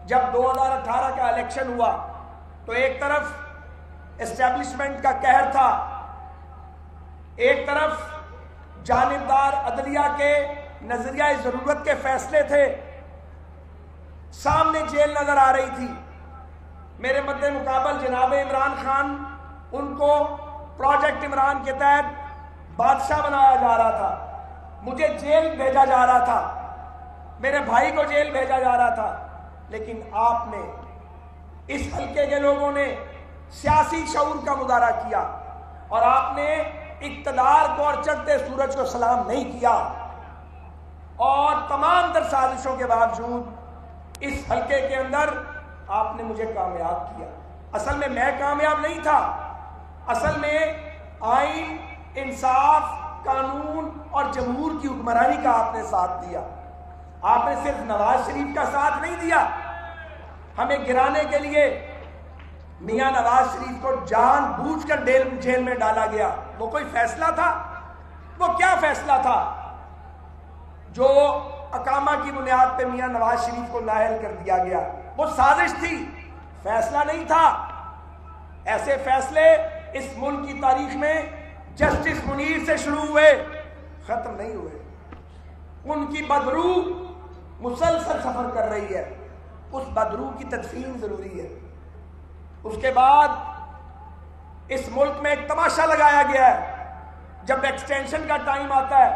جب 2018 کا الیکشن ہوا تو ایک طرف اسٹیبلشمنٹ کا قہر تھا، ایک طرف جانبدار عدلیہ کے نظریہ ضرورت کے فیصلے تھے، سامنے جیل نظر آ رہی تھی۔ میرے مد مقابل جناب عمران خان، ان کو پروجیکٹ عمران کے تحت بادشاہ بنایا جا رہا تھا، مجھے جیل بھیجا جا رہا تھا، میرے بھائی کو جیل بھیجا جا رہا تھا، لیکن آپ نے، اس حلقے کے لوگوں نے سیاسی شعور کا مظاہرہ کیا اور آپ نے اقتدار کو اور چڑھتے سورج کو سلام نہیں کیا، اور تمام تر سازشوں کے باوجود اس حلقے کے اندر آپ نے مجھے کامیاب کیا۔ اصل میں کامیاب نہیں تھا، اصل میں آئین، انصاف، قانون اور جمہور کی حکمرانی کا آپ نے ساتھ دیا۔ آپ نے صرف نواز شریف کا ساتھ نہیں دیا، ہمیں گرانے کے لیے میاں نواز شریف کو جان بوجھ کر جیل میں ڈالا گیا۔ وہ کوئی فیصلہ تھا؟ وہ کیا فیصلہ تھا جو اقامہ کی بنیاد پہ میاں نواز شریف کو نااہل کر دیا گیا؟ وہ سازش تھی، فیصلہ نہیں تھا۔ ایسے فیصلے اس ملک کی تاریخ میں جسٹس منیر سے شروع ہوئے، ختم نہیں ہوئے۔ ان کی بدروح مسلسل سفر کر رہی ہے، اس بدروح کی تدفین ضروری ہے۔ اس کے بعد اس ملک میں ایک تماشا لگایا گیا ہے، جب ایکسٹینشن کا ٹائم آتا ہے،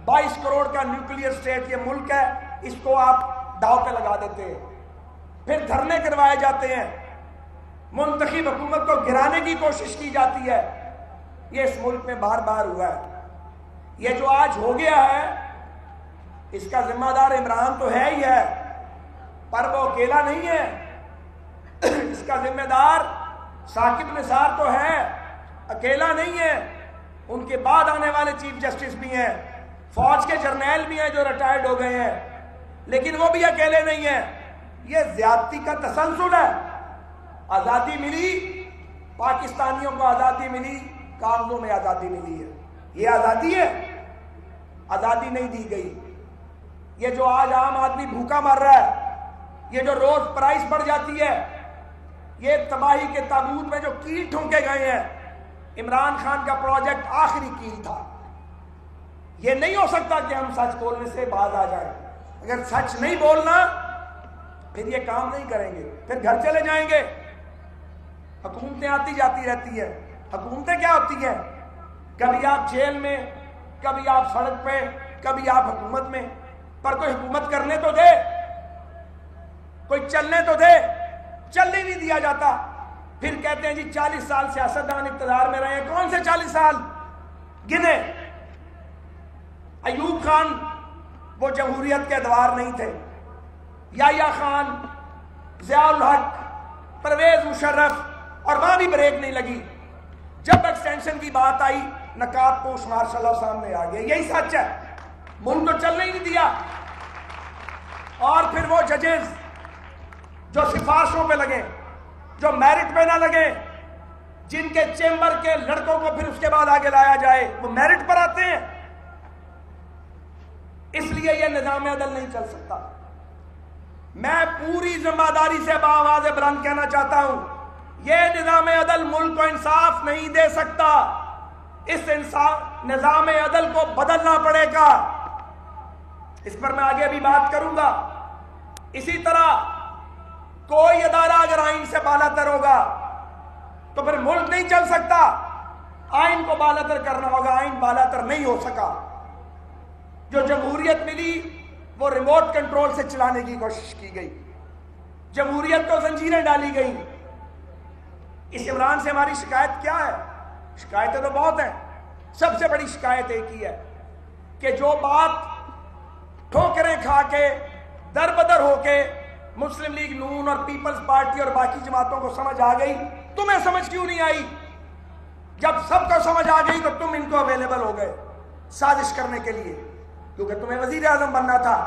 22 کروڑ کا نیوکلیئر اسٹیٹ یہ ملک ہے، اس کو آپ داؤ پہ لگا دیتے ہیں، پھر دھرنے کروائے جاتے ہیں، منتخب حکومت کو گرانے کی کوشش کی جاتی ہے۔ یہ اس ملک میں بار بار ہوا ہے۔ یہ جو آج ہو گیا ہے، اس کا ذمہ دار عمران تو ہے ہی ہے، پر وہ اکیلا نہیں ہے۔ اس کا ذمہ دار ثاقب نثار تو ہے، اکیلا نہیں ہے۔ ان کے بعد آنے والے چیف جسٹس بھی ہیں، فوج کے جرنیل بھی ہیں جو ریٹائرڈ ہو گئے ہیں، لیکن وہ بھی اکیلے نہیں ہیں۔ یہ زیادتی کا تسلسل ہے۔ آزادی ملی، پاکستانیوں کو آزادی ملی، کاغذوں میں آزادی ملی ہے۔ یہ آزادی ہے؟ آزادی نہیں دی گئی۔ یہ جو آج عام آدمی بھوکا مر رہا ہے، یہ جو روز پرائس بڑھ جاتی ہے، یہ تباہی کے تابوت میں جو کیل ٹھونکے گئے ہیں، عمران خان کا پروجیکٹ آخری کیل تھا۔ یہ نہیں ہو سکتا کہ ہم سچ بولنے سے باز آ جائیں۔ اگر سچ نہیں بولنا پھر یہ کام نہیں کریں گے، پھر گھر چلے جائیں گے۔ حکومتیں آتی جاتی رہتی ہیں۔ حکومتیں کیا ہوتی ہیں؟ کبھی آپ جیل میں، کبھی آپ سڑک پہ، کبھی آپ حکومت میں، پر کوئی حکومت کرنے تو دے، کوئی چلنے تو دے۔ چلنے نہیں دیا جاتا، پھر کہتے ہیں جی 40 سال سیاستدان اقتدار میں رہے ہیں۔ کون سے 40 سال گنے؟ ایوب خان وہ جمہوریت کے ادوار نہیں تھے، یحییٰ خان، ضیاء الحق، پرویز مشرف، اور وہاں بھی بریک نہیں لگی۔ جب ایکسٹینشن کی بات آئی، نقاب پوش مارشل اللہ سامنے آ گیا۔ یہی سچ ہے، ملک تو چلنے ہی نہیں دیا۔ اور پھر وہ ججز جو سفارشوں پہ لگے، جو میرٹ پہ نہ لگے، جن کے چیمبر کے لڑکوں کو پھر اس کے بعد آگے لایا جائے، وہ میرٹ پر آتے ہیں۔ اس لیے یہ نظام عدل نہیں چل سکتا۔ میں پوری ذمہ داری سے بآواز بلند کہنا چاہتا ہوں، یہ نظام عدل ملک کو انصاف نہیں دے سکتا۔ اس نظام عدل کو بدلنا پڑے گا۔ اس پر میں آگے بھی بات کروں گا۔ اسی طرح کوئی ادارہ اگر آئین سے بالاتر ہوگا تو پھر ملک نہیں چل سکتا۔ آئین کو بالاتر کرنا ہوگا، آئین بالاتر نہیں ہو سکا۔ جو جمہوریت ملی وہ ریموٹ کنٹرول سے چلانے کی کوشش کی گئی، جمہوریت کو زنجیریں ڈالی گئیں۔ اس عمران سے ہماری شکایت کیا ہے؟ شکایتیں تو بہت ہیں، سب سے بڑی شکایت ایک ہی ہے کہ جو بات ٹھوکریں کھا کے، در بدر ہو کے مسلم لیگ نون اور پیپلز پارٹی اور باقی جماعتوں کو سمجھ آ گئی، تمہیں سمجھ کیوں نہیں آئی؟ جب سب کو سمجھ آ گئی تو تم ان کو اویلیبل ہو گئے سازش کرنے کے لیے، کیونکہ تمہیں وزیر اعظم بننا تھا۔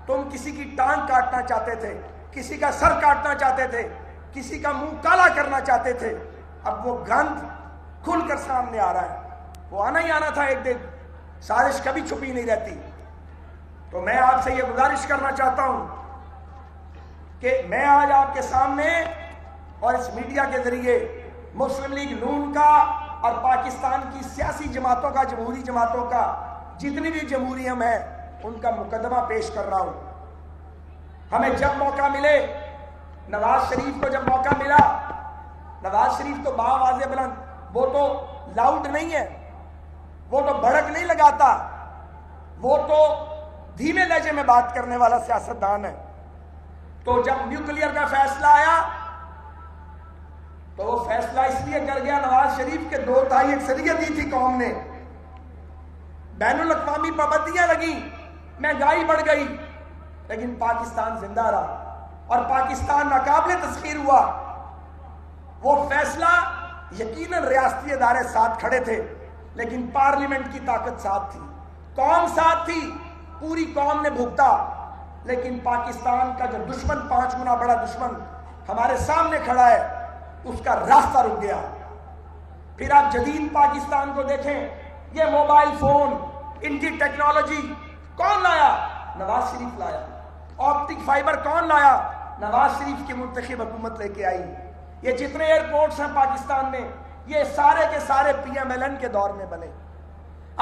تم کسی کی ٹانگ کاٹنا چاہتے تھے، کسی کا سر کاٹنا چاہتے تھے، کسی کا منہ کالا کرنا چاہتے تھے۔ اب وہ گند کھل کر سامنے آ رہا ہے، وہ آنا ہی آنا تھا ایک دن۔ سازش کبھی چھپی نہیں رہتی۔ تو میں آپ سے یہ گزارش کرنا چاہتا ہوں کہ میں آج آپ کے سامنے اور اس میڈیا کے ذریعے مسلم لیگ نون کا اور پاکستان کی سیاسی جماعتوں کا، جمہوری جماعتوں کا، جتنی بھی جمہوریت ہیں ان کا مقدمہ پیش کر رہا ہوں۔ ہمیں جب موقع ملے، نواز شریف کو جب موقع ملا، نواز شریف تو باواضح بلند، وہ تو لاؤڈ نہیں ہے، وہ تو بھڑک نہیں لگاتا، وہ تو دھیمے لہجے میں بات کرنے والا سیاستدان ہے۔ تو جب نیوکلیئر کا فیصلہ آیا تو وہ فیصلہ اس لیے کر گیا نواز شریف کے 2/3 اکثریت دی تھی قوم نے، بین الاقوامی پابندیاں لگیں، مہنگائی بڑھ گئی، لیکن پاکستان زندہ رہا اور پاکستان ناقابل تسخیر ہوا۔ وہ فیصلہ یقیناً ریاستی ادارے ساتھ کھڑے تھے، لیکن پارلیمنٹ کی طاقت ساتھ تھی، قوم ساتھ تھی، پوری قوم نے بھگتا، لیکن پاکستان کا جو دشمن 5 گنا بڑا دشمن ہمارے سامنے کھڑا ہے، اس کا راستہ رک گیا۔ پھر آپ جدید پاکستان کو دیکھیں، یہ موبائل فون، ان کی ٹیکنالوجی کون لایا؟ نواز شریف لایا۔ آپٹک فائبر کون لایا؟ نواز شریف کی منتخب حکومت لے کے آئی۔ یہ جتنے ایئرپورٹس ہیں پاکستان میں، یہ سارے کے سارے پی ایم ایل این کے دور میں بنے۔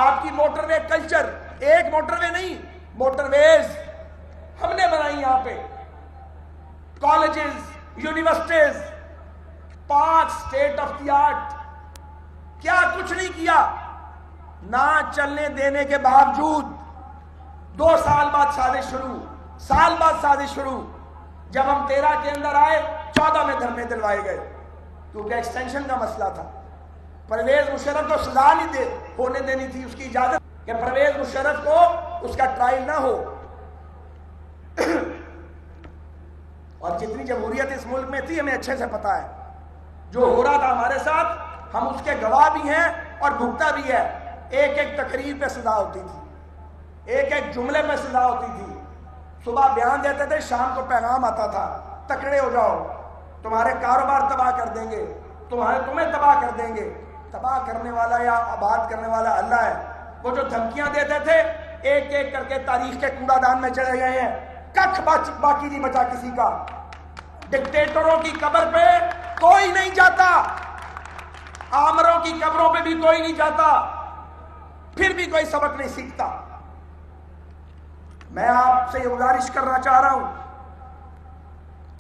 آپ کی موٹر وے کلچر، ایک موٹر وے نہیں، موٹر ویز ہم نے بنائی یہاں پہ، colleges, universities, 5 state of the art. کیا کچھ نہیں کیا، نہ چلنے دینے کے باوجود 2 سال بعد سازش شروع، سال بعد سازش شروع۔ جب ہم 13 کے اندر آئے، 14 میں دھرنے دلوائے گئے، کیونکہ ایکسٹینشن کا مسئلہ تھا۔ پرویز مشرف کو سزا نہیں ہونے دینی تھی، اس کی اجازت کہ پرویز مشرف کو اس کا ٹرائل نہ ہو۔ اور جتنی جمہوریت اس ملک میں تھی ہمیں اچھے سے پتا ہے، جو ہو رہا تھا ہمارے ساتھ، ہم اس کے گواہ بھی ہیں اور بھگتا بھی ہے۔ ایک ایک تقریر پہ سزا ہوتی تھی، ایک ایک جملے پہ سزا ہوتی تھی۔ صبح بیان دیتے تھے، شام کو پیغام آتا تھا، تکڑے ہو جاؤ، تمہارے کاروبار تباہ کر دیں گے، تمہیں تباہ کر دیں گے۔ تباہ کرنے والا یا آباد کرنے والا اللہ ہے۔ وہ جو دھمکیاں دیتے تھے، ایک ایک کر کے تاریخ کے کوڑا دان میں چلے گئے ہیں، کچھ باقی نہیں بچا کسی کا۔ ڈکٹیٹروں کی قبر پہ کوئی نہیں جاتا، آمروں کی قبروں پہ بھی کوئی نہیں جاتا، پھر بھی کوئی سبق نہیں سیکھتا۔ میں آپ سے یہ گزارش کرنا چاہ رہا ہوں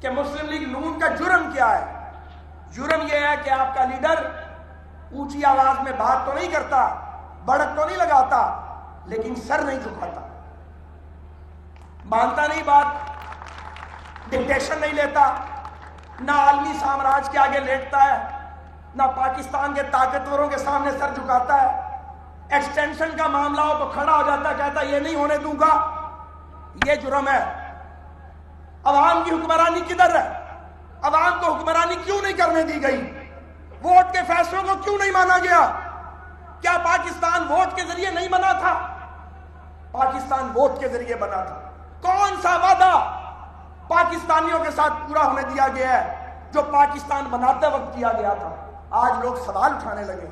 کہ مسلم لیگ نون کا جرم کیا ہے؟ جرم یہ ہے کہ آپ کا لیڈر اونچی آواز میں بات تو نہیں کرتا، بڑک تو نہیں لگاتا، لیکن سر نہیں جھکاتا، مانتا نہیں بات، ڈکٹیشن نہیں لیتا، نہ عالمی سامراج کے آگے لیٹتا ہے، نہ پاکستان کے طاقتوروں کے سامنے سر جھکاتا ہے۔ ایکسٹینشن کا معاملہ ہو تو کھڑا ہو جاتا ہے، کہتا یہ نہیں ہونے دوں گا۔ یہ جرم ہے۔ عوام کی حکمرانی کدھر ہے؟ عوام کو حکمرانی کیوں نہیں کرنے دی گئی؟ ووٹ کے فیصلوں کو کیوں نہیں مانا گیا؟ کیا پاکستان ووٹ کے ذریعے نہیں بنا تھا؟ پاکستان ووٹ کے ذریعے بنا تھا۔ کون سا وعدہ پاکستانیوں کے ساتھ پورا ہونے دیا گیا ہے جو پاکستان بناتے وقت کیا گیا تھا؟ آج لوگ سوال اٹھانے لگے۔